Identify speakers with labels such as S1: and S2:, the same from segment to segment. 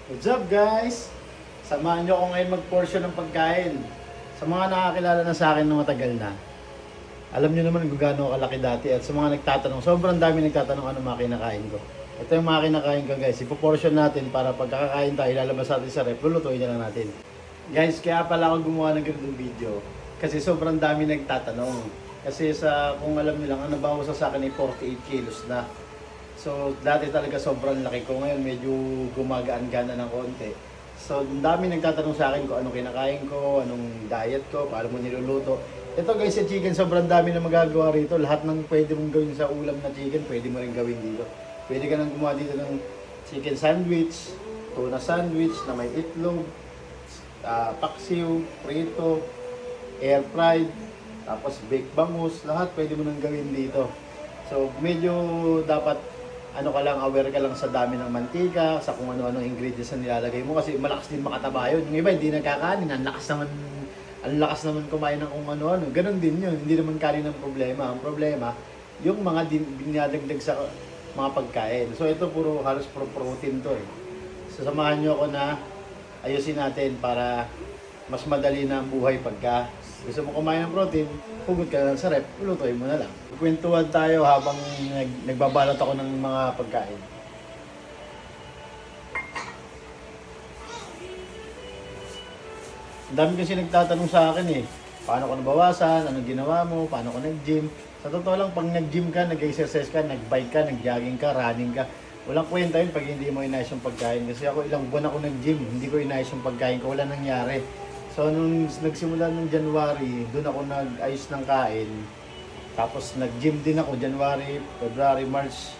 S1: What's up guys? Samahan nyo ako ngayon mag-portion ng pagkain. Sa mga nakakilala na sa akin na matagal na, alam nyo naman kung gaano kalaki dati. At sa mga nagtatanong, sobrang dami nagtatanong ano mga kinakain ko. Ito yung mga kinakain ko guys. Ipo-portion natin para pagkakakain tayo, ilalabas natin sa rep, lulutuin na lang natin. Guys, kaya pala ako gumawa ng ganitong video. Kasi sobrang dami nagtatanong. Kasi kung alam nyo lang, ang nabawas sa akin ay 48 kilos na. So, dati talaga sobrang laki ko. Ngayon, medyo gumagaan-gana ng konti. So, ang dami nagtatanong sa akin kung anong kinakain ko, anong diet ko, paano mo niluluto. Ito guys, sa chicken, sobrang dami na magagawa rito. Lahat ng pwede mong gawin sa ulam na chicken, pwede mo rin gawin dito. Pwede ka nang gumawa dito ng chicken sandwich, tuna sandwich na may itlog, paksiw, prito, air fried, tapos baked bangus, lahat pwede mo nang gawin dito. So, medyo dapat aware ka lang sa dami ng mantika, sa kung ano-ano ingredients na nilalagay mo kasi malakas din makataba yun. Yung iba hindi nagkakanin, ang lakas naman kumain ng kung ano-ano. Ganon din yun, hindi naman kanin ang problema. Ang problema, yung mga dinadagdag sa mga pagkain. So ito halos puro protein to eh. So samahan nyo ako na ayusin natin para mas madali na ang buhay pagka gusto mo kumain ng protein, hugot ka lang sa rep, lutuin mo na lang. Kwentuhan tayo habang nagbabalot ako ng mga pagkain. Ang dami kasi nagtatanong sa akin eh, paano ko nabawasan, anong ginawa mo, paano ko nag-gym. Sa totoo lang, pag nag-gym ka, nag-exercise ka, nag-bike ka, nag-jogging ka, running ka, walang kwenta yun pag hindi mo inayos yung pagkain. Kasi ako ilang buwan ako nag-gym, hindi ko inayos yung pagkain ko, wala nangyari. So, nung nagsimula ng January, doon ako nag-ayos ng kain. Tapos, nag-gym din ako January, February, March,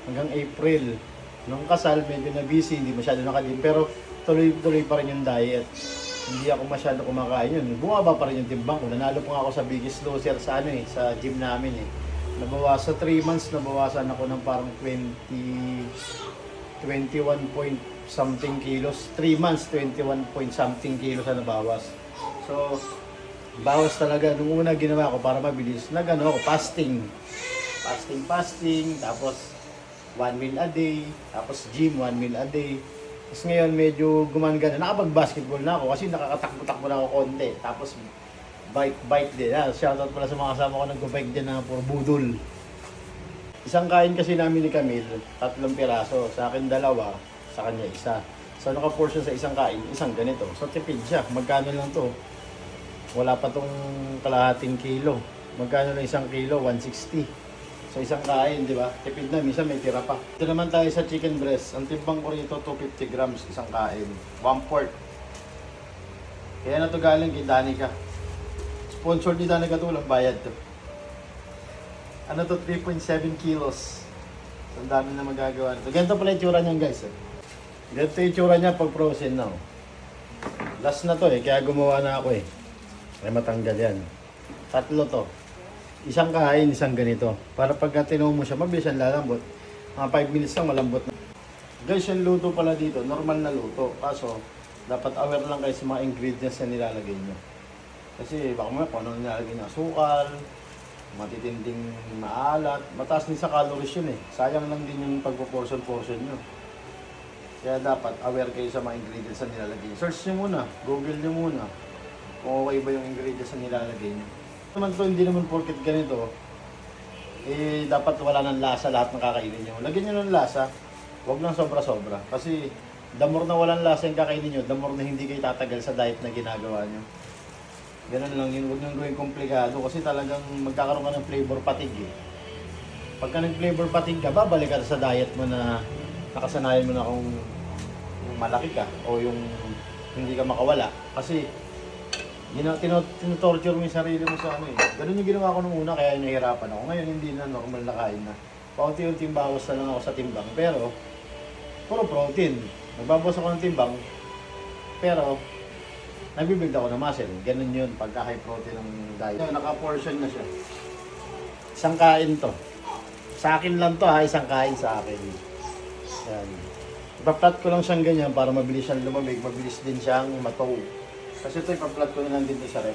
S1: hanggang April. Nung kasal, medyo na busy, hindi masyado nakalim. Pero, tuloy-tuloy pa rin yung diet. Hindi ako masyado kumakain yun. Bumaba pa rin yung timbang ko. Nanalo pa nga ako sa Biggest Loser sa gym namin eh. Sa 3 months, nabawasan ako ng parang 21 point something kilos. 3 months, 21 point something kilos na nabawas. So, bawas talaga. Nung una ginawa ko para mabilis, fasting. Fasting. Tapos, 1 meal a day. Tapos, gym, 1 meal a day. Tapos ngayon, medyo gumagana. Nakapag-basketball na ako kasi nakakatakbo-takbo na ako konti. Tapos, bike din. Shoutout pala sa mga kasama ko nag-bike din na puro budol. Isang kain kasi namin ni Camille, 3 piraso. Sa akin 2, sa kanya 1. So naka-portion sa isang kain, isang ganito. So tipid siya. Magkano lang to? Wala pa tong kalahating kilo. Magkano lang 1 kilo? 160. So isang kain, di ba? Tipid na, minsan may tira pa. Ito naman tayo sa chicken breast. Ang timbang ko rito, 250 grams isang kain. 1/4. Kaya na to galing kay Danica. Sponsor ni Danica to, walang bayad to. Ano to, 3.7 kilos. So, ang dami na magagawa nito. Ganito pala yung tsura niyan guys. Ganito yung tsura niya pag frozen na. Last na to eh, kaya gumawa na ako eh. Ay matanggal yan. 3 to. Isang kain, isang ganito. Para pagka tinuo mo siya, mabilis yan lalambot. Mga 5 minutes lang malambot na. Guys, yung luto pala dito, normal na luto. Kaso, dapat aware lang kayo sa mga ingredients na nilalagay nyo. Kasi baka mo kung ano nilalagay nyo, asukal, matitinding maalat, mataas din sa calories yun eh. Sayang lang din yung pagpo-portion nyo. Kaya dapat aware kayo sa mga ingredients na nilalagay. Search nyo muna, Google nyo muna kung okay ba yung ingredients na nilalagay nyo. Naman to, hindi naman porket ganito, eh dapat wala ng lasa lahat ng kakainin nyo. Lagyan nyo ng lasa, huwag lang sobra-sobra. Kasi the more na walang lasa yung kakainin nyo, the more na hindi kayo tatagal sa diet na ginagawa nyo. Ganun lang yun, huwag nang gawing komplikado kasi talagang magkakaroon ka ng flavor fatigue eh. Pagka nag-flavor fatigue ka, babalik ka sa diet mo na nakasanayan mo na kung malaki ka o yung hindi ka makawala. Kasi tinutorture mo yung sarili mo sa ano eh. Ganun yung ginawa ko nung una kaya nahihirapan ako. Ngayon hindi na normal na kain na. Paunti-unting bawas na lang ako sa timbang. Pero, puro protein. Nagbabawas ako ng timbang. Pero, nagbibuild ako ng muscle. Ganun yun, pagka high protein ng diet. Naka-portion na siya. Isang kain to. Sa akin lang to ha, isang kain sa akin. Yan. Ipa-flat ko lang siyang ganyan para mabilis siyang lumamig, mabilis din siyang mataw. Kasi ito ipa-flat ko na lang dito sa ref.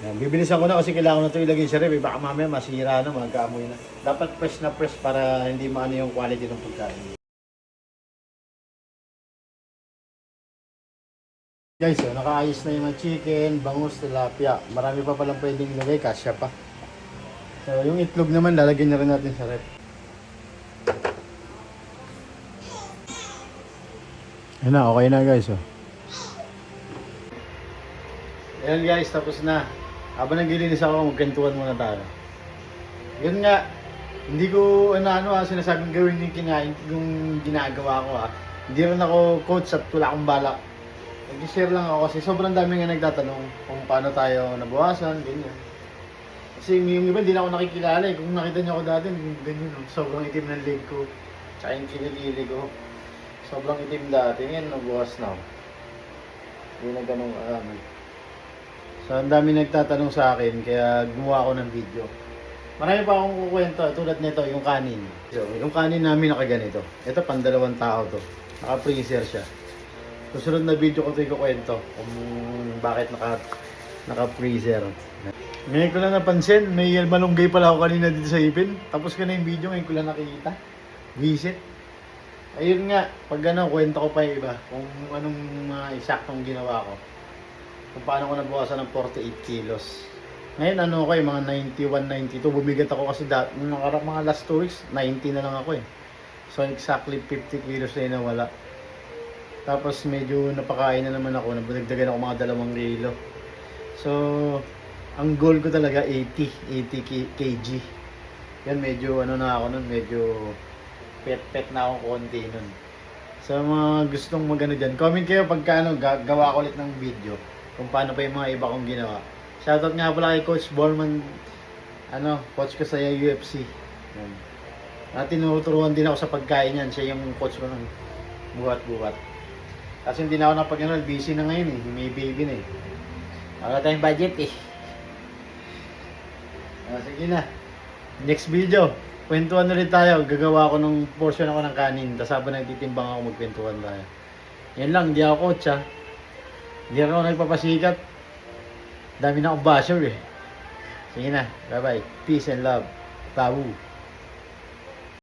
S1: Yan. Bibilisan ko na kasi kailangan na ito ilagay sa ref. Baka mamaya masira na, magkaamoy na. Dapat fresh na fresh para hindi maano yung quality ng pagkain. Guys, so, nakaayos na yung mga chicken, bangus, tilapia. Marami pa palang pwedeng ilagay, kasya pa. So, yung itlog naman, lalagyan na rin natin sa rep. Ayan na, okay na guys. Oh. Ayan guys, tapos na. Habang naglilinis ako, magkantuan muna tayo. Yun nga, hindi ko sinasabing gawin yung kinain, yung ginagawa ko Hindi rin ako coach at wala akong balak. Nag-share lang ako kasi sobrang dami nga nagtatanong kung paano tayo nabawasan, ganyan. Kasi yung iba hindi na ako nakikilala eh. Kung nakita niyo ako dati, ganyan. Sobrang itim ng leg ko. Tsaka yung kilikili ko. Sobrang itim dati. Ngayon, nabuwas na ako. Hindi na ganun So, ang dami nagtatanong sa akin, kaya gumawa ako ng video. Marami pa akong kukwento, tulad nito, yung kanin. So, yung kanin namin nakaganito. Ito, pang 2 tao to. Naka-freezer siya. Susunod na video ko ito ikukwento kung bakit naka-freezer. Ngayon ko lang napansin, may malunggay pala ako kanina dito sa ipin. Tapos ka na yung video, ngayon ko lang nakikita. Visit. Ayun nga, pag kwento ko pa yung iba. Kung anong mga eksaktong ginawa ko. Kung paano ko nabawasan ng 48 kilos. Ngayon mga 91, 92. Bumigat ako kasi nung mga last 2 weeks, 90 na lang ako eh. So exactly 50 kilos na yung nawala. Tapos medyo napakain na naman ako, nabudagdagan ako mga 2 kilo. So, ang goal ko talaga 80 kg. Yan medyo na ako nun, medyo pet na ako konti nun. So mga gustong magano dyan, comment kayo pagka gawa ko ulit ng video kung paano pa yung mga iba kong ginawa. Shoutout nga pala kay Coach Borman, coach ko sa UFC. Yan. Tinuturuan din ako sa pagkain yan, siya yung coach ko ng buhat-buhat. Kasi hindi na ako busy na ngayon eh. May baby na eh. Wala tayong budget eh. Sige na. Next video. Kwentuhan ulit tayo. Gagawa ako ng portion ako ng kanin. Tapos habang nagtitimbang ako, magkwentuhan tayo. Yan lang. Hindi ako coach Hindi ako nagpapasikat. Dami na akong basher eh. Sige na. Bye bye. Peace and love. Babu.